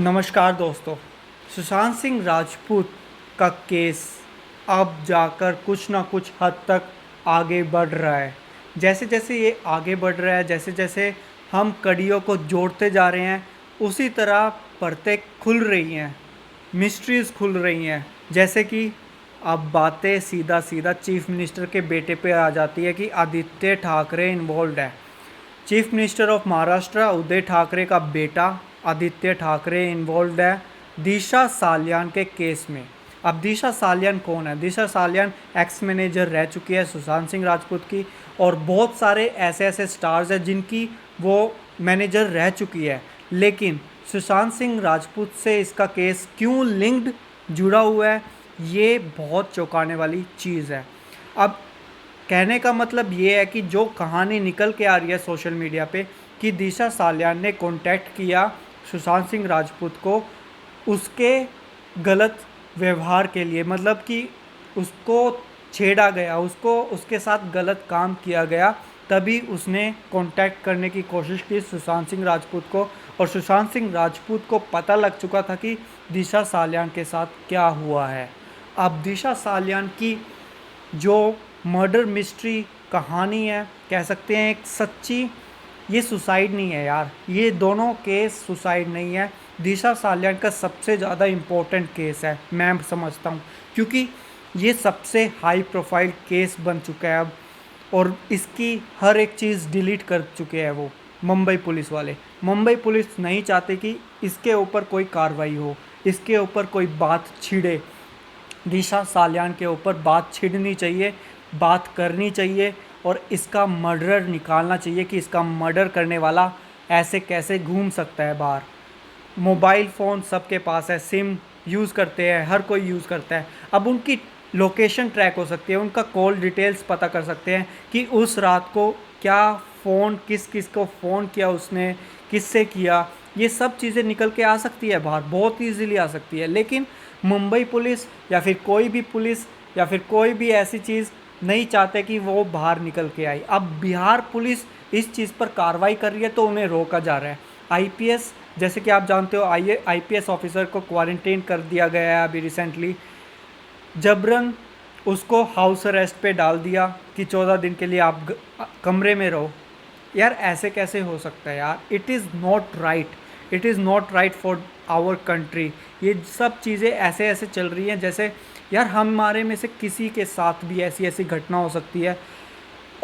नमस्कार दोस्तों। सुशांत सिंह राजपूत का केस अब जाकर कुछ ना कुछ हद तक आगे बढ़ रहा है। जैसे जैसे ये आगे बढ़ रहा है, जैसे जैसे हम कड़ियों को जोड़ते जा रहे हैं, उसी तरह परतें खुल रही हैं, मिस्ट्रीज़ खुल रही हैं। जैसे कि अब बातें सीधा सीधा चीफ मिनिस्टर के बेटे पे आ जाती है कि आदित्य ठाकरे इन्वॉल्व है। चीफ मिनिस्टर ऑफ महाराष्ट्र उदय ठाकरे का बेटा आदित्य ठाकरे इन्वॉल्व है दिशा सालियान के केस में। अब दिशा सालियान कौन है? दिशा सालियान एक्स मैनेजर रह चुकी है सुशांत सिंह राजपूत की, और बहुत सारे ऐसे ऐसे स्टार्स हैं जिनकी वो मैनेजर रह चुकी है। लेकिन सुशांत सिंह राजपूत से इसका केस क्यों लिंक्ड जुड़ा हुआ है, ये बहुत चौंकाने वाली चीज़ है। अब कहने का मतलब ये है कि जो कहानी निकल के आ रही है सोशल मीडिया पे कि दिशा सालियान ने कांटेक्ट किया सुशांत सिंह राजपूत को उसके गलत व्यवहार के लिए, मतलब कि उसको छेड़ा गया, उसको उसके साथ गलत काम किया गया, तभी उसने कांटेक्ट करने की कोशिश की सुशांत सिंह राजपूत को। और सुशांत सिंह राजपूत को पता लग चुका था कि दिशा सालियान के साथ क्या हुआ है। अब दिशा सालियान की जो मर्डर मिस्ट्री कहानी है, कह सकते हैं एक सच्ची, ये सुसाइड नहीं है यार, ये दोनों केस सुसाइड नहीं है। दिशा सालियान का सबसे ज़्यादा इम्पोर्टेंट केस है, मैं समझता हूँ, क्योंकि ये सबसे हाई प्रोफाइल केस बन चुका है अब, और इसकी हर एक चीज़ डिलीट कर चुके हैं वो मुंबई पुलिस वाले। मुंबई पुलिस नहीं चाहते कि इसके ऊपर कोई कार्रवाई हो, इसके ऊपर कोई बात छिड़े। दिशा सालियान के ऊपर बात छिड़नी चाहिए, बात करनी चाहिए, और इसका मर्डर निकालना चाहिए कि इसका मर्डर करने वाला ऐसे कैसे घूम सकता है बाहर। मोबाइल फ़ोन सबके पास है, सिम यूज़ करते हैं, हर कोई यूज़ करता है। अब उनकी लोकेशन ट्रैक हो सकती है, उनका कॉल डिटेल्स पता कर सकते हैं कि उस रात को क्या फ़ोन किस किस को फ़ोन किया उसने, किससे किया, ये सब चीज़ें निकल के आ सकती है बाहर, बहुत ईजीली आ सकती है। लेकिन मुंबई पुलिस या फिर कोई भी पुलिस या फिर कोई भी ऐसी चीज़ नहीं चाहते कि वो बाहर निकल के आई। अब बिहार पुलिस इस चीज़ पर कार्रवाई कर रही है तो उन्हें रोका जा रहा है। आईपीएस, जैसे कि आप जानते हो, आईपीएस ऑफिसर को क्वारंटीन कर दिया गया है अभी रिसेंटली, जबरन उसको हाउस अरेस्ट पे डाल दिया कि 14 दिन के लिए आप कमरे में रहो। यार ऐसे कैसे हो सकता है यार? It is not right, it is not right for our country. ये सब चीज़ें ऐसे ऐसे चल रही हैं जैसे यार हमारे में से किसी के साथ भी ऐसी ऐसी घटना हो सकती है,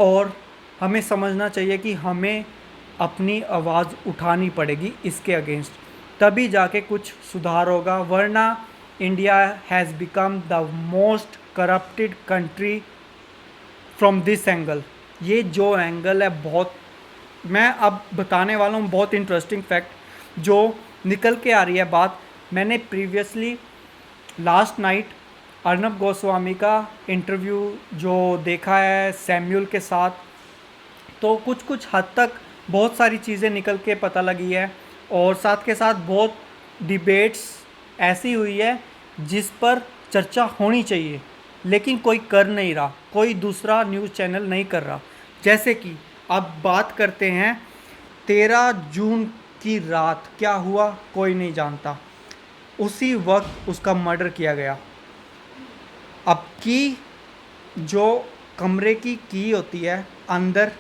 और हमें समझना चाहिए कि हमें अपनी आवाज़ उठानी पड़ेगी इसके अगेंस्ट, तभी जाके कुछ सुधार होगा। वरना India has become the most corrupted country from this angle. ये जो एंगल है, बहुत, मैं अब बताने वाला हूँ बहुत इंटरेस्टिंग फैक्ट जो निकल के आ रही है बात। मैंने previously last night Arnab Goswami का इंटरव्यू जो देखा है सैम्यूल के साथ, तो कुछ कुछ हद तक बहुत सारी चीज़ें निकल के पता लगी है, और साथ के साथ बहुत डिबेट्स ऐसी हुई है जिस पर चर्चा होनी चाहिए, लेकिन कोई कर नहीं रहा, कोई दूसरा न्यूज़ चैनल नहीं कर रहा। जैसे कि अब बात करते हैं 13 जून की रात क्या हुआ, कोई नहीं जानता। उसी वक्त उसका मर्डर किया गया। अब की जो कमरे की होती है अंदर,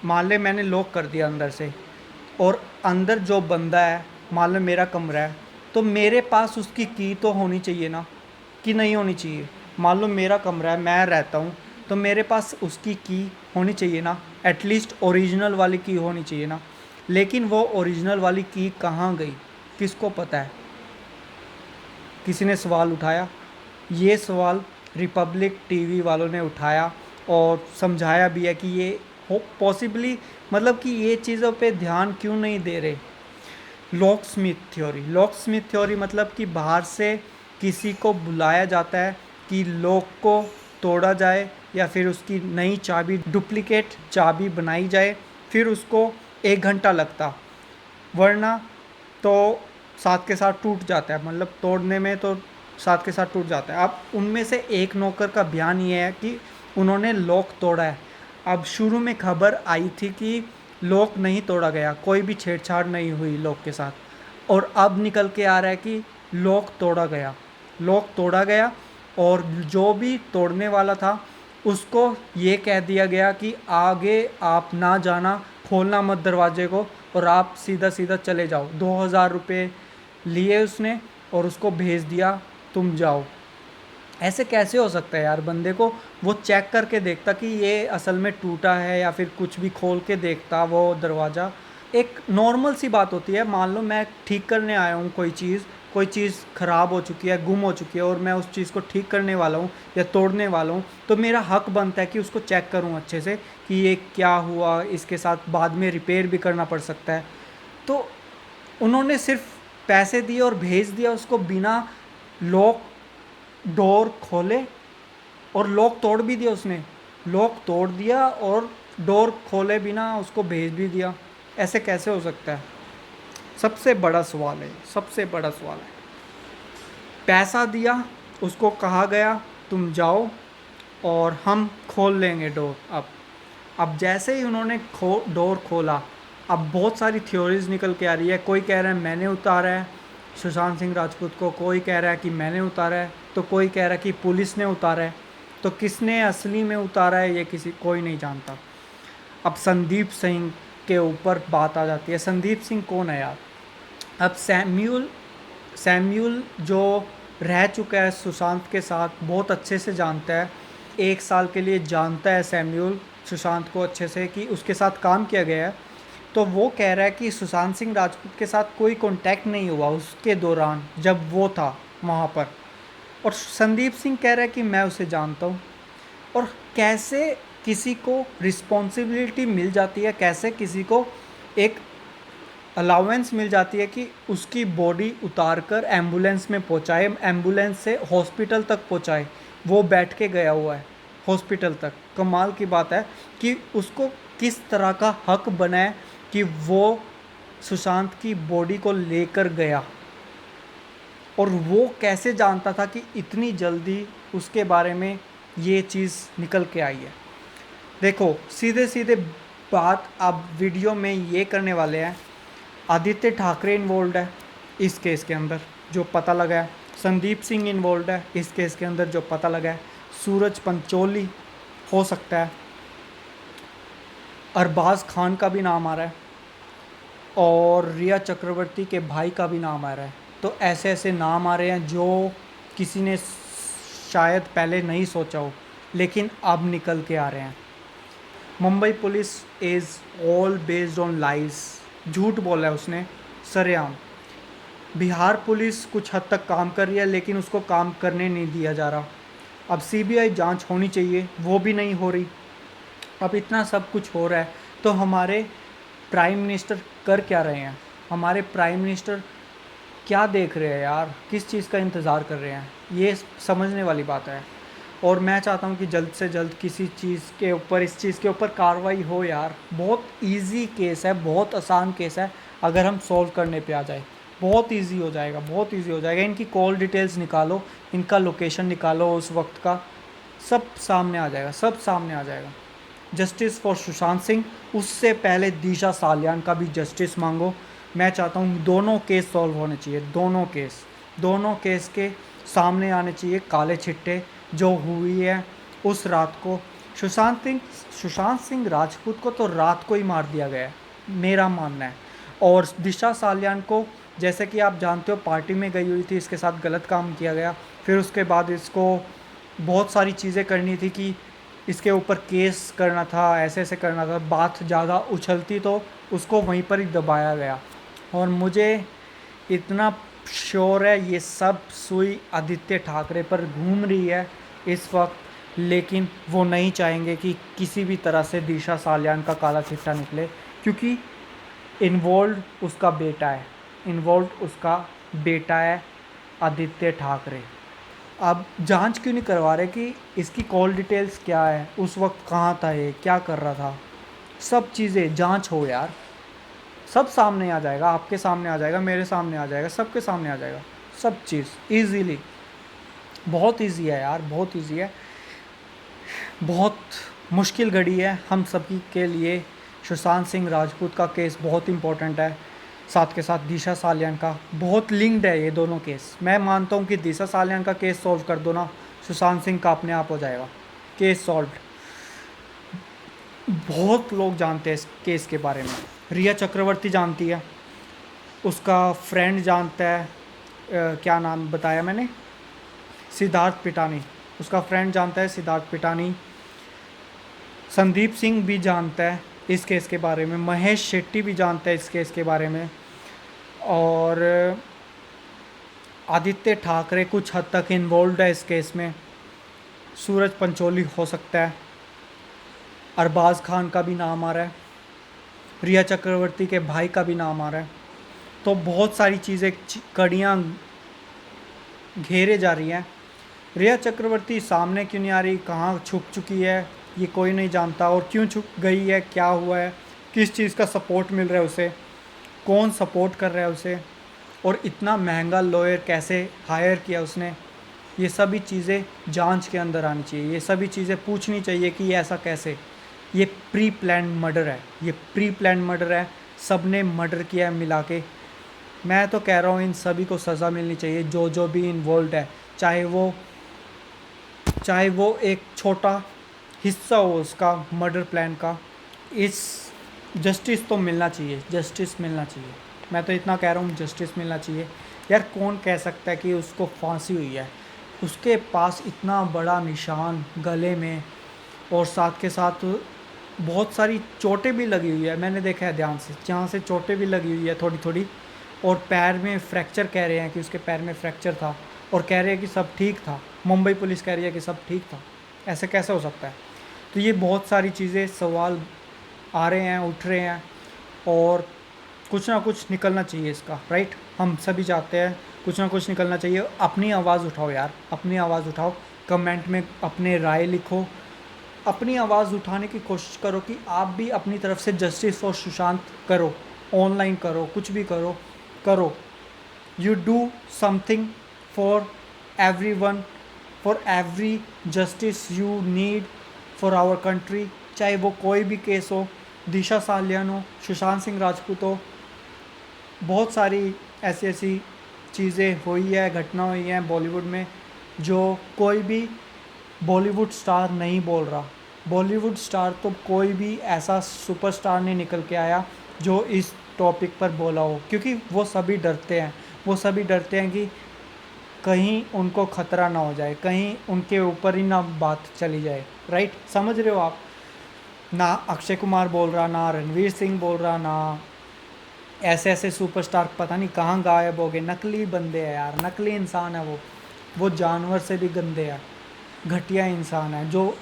मान ले मैंने लॉक कर दिया अंदर से, और अंदर जो बंदा है, मान लो मेरा कमरा है, तो मेरे पास उसकी की तो होनी चाहिए ना, कि नहीं होनी चाहिए? मान लो मेरा कमरा है, मैं रहता हूँ, तो मेरे पास उसकी की होनी चाहिए ना, एटलीस्ट ओरिजिनल वाली की होनी चाहिए ना। लेकिन वो ओरिजिनल वाली की कहाँ गई, किसको पता है? किसी ने सवाल उठाया? ये सवाल रिपब्लिक टीवी वालों ने उठाया और समझाया भी है कि ये हो पॉसिबली, मतलब कि ये चीज़ों पे ध्यान क्यों नहीं दे रहे। Lock Smith theory, lock Smith theory मतलब कि बाहर से किसी को बुलाया जाता है कि लॉक को तोड़ा जाए, या फिर उसकी नई चाबी, डुप्लीकेट चाबी बनाई जाए, फिर उसको 1 घंटा लगता, वरना तो साथ के साथ टूट जाता है, मतलब तोड़ने में तो साथ के साथ टूट जाता है। अब उनमें से एक नौकर का बयान ये है कि उन्होंने लॉक तोड़ा है। अब शुरू में खबर आई थी कि लॉक नहीं तोड़ा गया, कोई भी छेड़छाड़ नहीं हुई लॉक के साथ। और अब निकल के आ रहा है कि लॉक तोड़ा गया, लॉक तोड़ा गया, और जो भी तोड़ने वाला था उसको ये कह दिया गया कि आगे आप ना जाना, खोलना मत दरवाजे को, और आप सीधा सीधा चले जाओ। 2,000 रुपये लिए उसने और उसको भेज दिया, तुम जाओ। ऐसे कैसे हो सकता है यार? बंदे को वो चेक करके देखता कि ये असल में टूटा है, या फिर कुछ भी खोल के देखता वो दरवाज़ा। एक नॉर्मल सी बात होती है, मान लो मैं ठीक करने आया हूँ कोई चीज़ ख़राब हो चुकी है, गुम हो चुकी है, और मैं उस चीज़ को ठीक करने वाला हूँ या तोड़ने वाला हूँ, तो मेरा हक बनता है कि उसको चेक करूँ अच्छे से कि ये क्या हुआ, इसके साथ बाद में रिपेयर भी करना पड़ सकता है। तो उन्होंने सिर्फ पैसे दिए और भेज दिया उसको, बिना लॉक डोर खोले, और लॉक तोड़ भी दिया उसने, लॉक तोड़ दिया और डोर खोले बिना उसको भेज भी दिया। ऐसे कैसे हो सकता है? सबसे बड़ा सवाल है, सबसे बड़ा सवाल है। पैसा दिया, उसको कहा गया तुम जाओ और हम खोल लेंगे डोर। अब जैसे ही उन्होंने डोर खोला, अब बहुत सारी थ्योरीज निकल के आ रही है। कोई कह रहा है मैंने उतारा है सुशांत सिंह राजपूत को, कोई कह रहा है कि मैंने उतारा है, तो कोई कह रहा है कि पुलिस ने उतारा है। तो किसने असली में उतारा है ये कोई नहीं जानता। अब संदीप सिंह के ऊपर बात आ जाती है। संदीप सिंह कौन है यार? अब सैम्यूल जो रह चुका है सुशांत के साथ, बहुत अच्छे से जानता है, 1 साल के लिए जानता है सैम्यूल सुशांत को अच्छे से, कि उसके साथ काम किया गया है। तो वो कह रहा है कि सुशांत सिंह राजपूत के साथ कोई कांटेक्ट नहीं हुआ उसके दौरान जब वो था वहाँ पर। और संदीप सिंह कह रहा है कि मैं उसे जानता हूँ। और कैसे किसी को रिस्पॉन्सिबिलिटी मिल जाती है, कैसे किसी को एक अलाउंस मिल जाती है कि उसकी बॉडी उतार कर एम्बुलेंस में पहुंचाए, एम्बुलेंस से हॉस्पिटल तक पहुंचाए। वो बैठ के गया हुआ है हॉस्पिटल तक। कमाल की बात है कि उसको किस तरह का हक बना है कि वो सुशांत की बॉडी को लेकर गया, और वो कैसे जानता था कि इतनी जल्दी उसके बारे में ये चीज़ निकल के आई है। देखो, सीधे सीधे बात अब वीडियो में ये करने वाले हैं। आदित्य ठाकरे इन्वॉल्व है इस केस के अंदर, जो पता लगा है। संदीप सिंह इन्वॉल्व है इस केस के अंदर, जो पता लगा है। सूरज पंचोली हो सकता है। अरबाज खान का भी नाम आ रहा है, और रिया चक्रवर्ती के भाई का भी नाम आ रहा है। तो ऐसे ऐसे नाम आ रहे हैं जो किसी ने शायद पहले नहीं सोचा हो, लेकिन अब निकल के आ रहे हैं। Mumbai police is all based on lies. झूठ बोला है उसने सरेआम। बिहार पुलिस कुछ हद तक काम कर रही है, लेकिन उसको काम करने नहीं दिया जा रहा। अब सीबीआई जांच होनी चाहिए, वो भी नहीं हो रही। अब इतना सब कुछ हो रहा है, तो हमारे प्राइम मिनिस्टर कर क्या रहे हैं? हमारे प्राइम मिनिस्टर क्या देख रहे हैं यार? किस चीज़ का इंतज़ार कर रहे हैं? ये समझने वाली बात है। और मैं चाहता हूँ कि जल्द से जल्द किसी चीज़ के ऊपर, इस चीज़ के ऊपर कार्रवाई हो यार। बहुत इजी केस है, बहुत आसान केस है। अगर हम सॉल्व करने पे आ जाए बहुत इजी हो जाएगा, बहुत इजी हो जाएगा। इनकी कॉल डिटेल्स निकालो, इनका लोकेशन निकालो उस वक्त का, सब सामने आ जाएगा, सब सामने आ जाएगा। जस्टिस फॉर सुशांत सिंह, उससे पहले दिशा सालियान का भी जस्टिस मांगो। मैं चाहता हूँ दोनों केस सॉल्व होने चाहिए, दोनों केस के सामने आने चाहिए काले छिट्टे जो हुई है उस रात को। सुशांत सिंह राजपूत को तो रात को ही मार दिया गया है, मेरा मानना है। और दिशा सालियान को, जैसे कि आप जानते हो, पार्टी में गई हुई थी, इसके साथ गलत काम किया गया। फिर उसके बाद इसको बहुत सारी चीज़ें करनी थी कि इसके ऊपर केस करना था, ऐसे ऐसे करना था। बात ज़्यादा उछलती तो उसको वहीं पर ही दबाया गया। और मुझे इतना श्योर है ये सब सुई आदित्य ठाकरे पर घूम रही है इस वक्त, लेकिन वो नहीं चाहेंगे कि किसी भी तरह से दिशा सालियान का काला चिट्ठा निकले, क्योंकि इन्वॉल्व उसका बेटा है आदित्य ठाकरे। अब जांच क्यों नहीं करवा रहे कि इसकी कॉल डिटेल्स क्या है, उस वक्त कहाँ था ये, क्या कर रहा था? सब चीज़ें जांच हो यार, सब सामने आ जाएगा, आपके सामने आ जाएगा, मेरे सामने आ जाएगा, सबके सामने आ जाएगा सब चीज़ ईजीली। बहुत ईजी है यार, बहुत ईजी है। बहुत मुश्किल घड़ी है हम सभी के लिए। सुशांत सिंह राजपूत का केस बहुत इम्पोर्टेंट है। साथ के साथ दिशा सालियान का बहुत लिंक्ड है ये दोनों केस। मैं मानता हूँ कि दिशा सालियान का केस सॉल्व कर दो ना, सुशांत सिंह का अपने आप हो जाएगा केस सॉल्व। बहुत लोग जानते हैं इस केस के बारे में। रिया चक्रवर्ती जानती है, उसका फ्रेंड जानता है, क्या नाम बताया मैंने, सिद्धार्थ पिटानी, उसका फ्रेंड जानता है सिद्धार्थ पिटानी। संदीप सिंह भी जानता है इस केस के बारे में, महेश शेट्टी भी जानता है इस केस के बारे में, और आदित्य ठाकरे कुछ हद तक इन्वॉल्व है इस केस में, सूरज पंचोली हो सकता है, अरबाज खान का भी नाम आ रहा है, रिया चक्रवर्ती के भाई का भी नाम आ रहा है। तो बहुत सारी चीज़ें कड़ियाँ घेरे जा रही हैं। रिया चक्रवर्ती सामने क्यों नहीं आ रही, कहाँ छुप चुकी है, ये कोई नहीं जानता, और क्यों छुप गई है, क्या हुआ है, किस चीज़ का सपोर्ट मिल रहा है उसे, कौन सपोर्ट कर रहा है उसे, और इतना महंगा लॉयर कैसे हायर किया उसने। ये सभी चीज़ें जांच के अंदर आनी चाहिए, ये सभी चीज़ें पूछनी चाहिए कि ये ऐसा कैसे। ये प्री प्लान मर्डर है, ये प्री प्लान मर्डर है, सब ने मर्डर किया है मिला के। मैं तो कह रहा हूँ इन सभी को सज़ा मिलनी चाहिए, जो भी इन्वॉल्व है, चाहे वो एक छोटा हिस्सा हो उसका मर्डर प्लान का। इस जस्टिस तो मिलना चाहिए, जस्टिस मिलना चाहिए। मैं तो इतना कह रहा हूँ जस्टिस मिलना चाहिए। यार कौन कह सकता है कि उसको फांसी हुई है, उसके पास इतना बड़ा निशान गले में, और साथ के साथ बहुत सारी चोटें भी लगी हुई है, मैंने देखा है ध्यान से, जहाँ से चोटें भी लगी हुई है थोड़ी थोड़ी, और पैर में फ्रैक्चर कह रहे हैं कि उसके पैर में फ्रैक्चर था, और कह रहे हैं कि सब ठीक था, मुंबई पुलिस कह रही है कि सब ठीक था। ऐसे कैसे हो सकता है? तो ये बहुत सारी चीज़ें सवाल आ रहे हैं, उठ रहे हैं, और कुछ ना कुछ निकलना चाहिए इसका, राइट। हम सभी चाहते हैं कुछ ना कुछ निकलना चाहिए। अपनी आवाज़ उठाओ यार, अपनी आवाज़ उठाओ, कमेंट में अपने राय लिखो, अपनी आवाज़ उठाने की कोशिश करो कि आप भी अपनी तरफ से जस्टिस फॉर सुशांत करो, ऑनलाइन करो, कुछ भी करो करो। You do something for every one, for every justice you need for our country. चाहे वो कोई भी केस हो, दिशा सालियान हो, सुशांत सिंह राजपूत हो, बहुत सारी ऐसी ऐसी चीज़ें हुई है, घटना हुई हैं बॉलीवुड में जो कोई भी बॉलीवुड स्टार नहीं बोल रहा। बॉलीवुड स्टार तो कोई भी ऐसा सुपरस्टार नहीं निकल के आया जो इस टॉपिक पर बोला हो, क्योंकि वो सभी डरते हैं, वो सभी डरते हैं कि कहीं उनको ख़तरा ना हो जाए, कहीं उनके ऊपर ही ना बात चली जाए, राइट। समझ रहे हो आप? ना अक्षय कुमार बोल रहा, ना रणवीर सिंह बोल रहा, ना ऐसे ऐसे सुपरस्टार पता नहीं कहाँ गायब हो गए। नकली बंदे हैं यार, नकली इंसान है वो जानवर से भी गंदे हैं, घटिया इंसान है। जो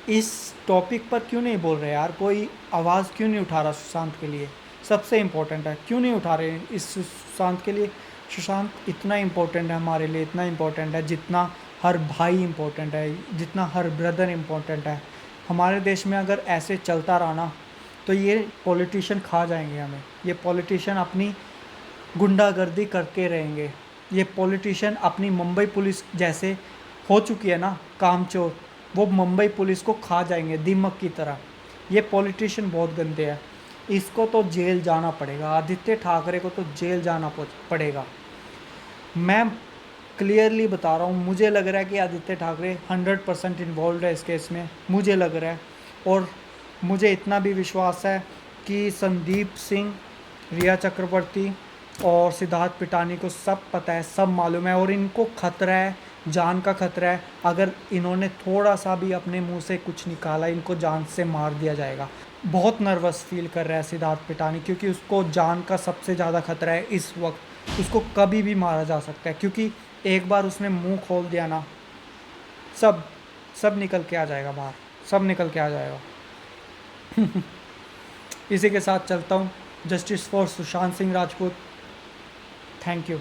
इस टॉपिक पर क्यों नहीं बोल रहे यार, कोई आवाज़ क्यों नहीं उठा रहा सुशांत के लिए? सबसे इम्पोर्टेंट है, क्यों नहीं उठा रहे इस सुशांत के लिए? सुशांत इतना इम्पोर्टेंट है हमारे लिए, इतना इम्पोर्टेंट है जितना हर भाई इम्पोर्टेंट है, जितना हर ब्रदर इम्पोर्टेंट है। हमारे देश में अगर ऐसे चलता रहा ना तो ये पॉलिटिशियन खा जाएंगे हमें। ये पॉलिटिशियन अपनी गुंडागर्दी करके रहेंगे। ये पॉलिटिशियन अपनी मुंबई पुलिस जैसे हो चुकी है ना कामचोर, वो मुंबई पुलिस को खा जाएंगे दीमक की तरह। ये पॉलिटिशियन बहुत गंदे हैं, इसको तो जेल जाना पड़ेगा। आदित्य ठाकरे को तो जेल जाना पड़ेगा। मैं क्लियरली बता रहा हूँ, मुझे लग रहा है कि आदित्य ठाकरे 100% इन्वॉल्व है इस केस में, मुझे लग रहा है। और मुझे इतना भी विश्वास है कि संदीप सिंह, रिया चक्रवर्ती और सिद्धार्थ पिटानी को सब पता है, सब मालूम है, और इनको खतरा है, जान का खतरा है। अगर इन्होंने थोड़ा सा भी अपने मुंह से कुछ निकाला, इनको जान से मार दिया जाएगा। बहुत नर्वस फील कर रहा है सिद्धार्थ पिटानी, क्योंकि उसको जान का सबसे ज़्यादा खतरा है इस वक्त। उसको कभी भी मारा जा सकता है, क्योंकि एक बार उसने मुंह खोल दिया ना, सब सब निकल के आ जाएगा बाहर, सब निकल के आ जाएगा। इसी के साथ चलता हूँ। Justice for Sushant Singh Rajput. Thank you.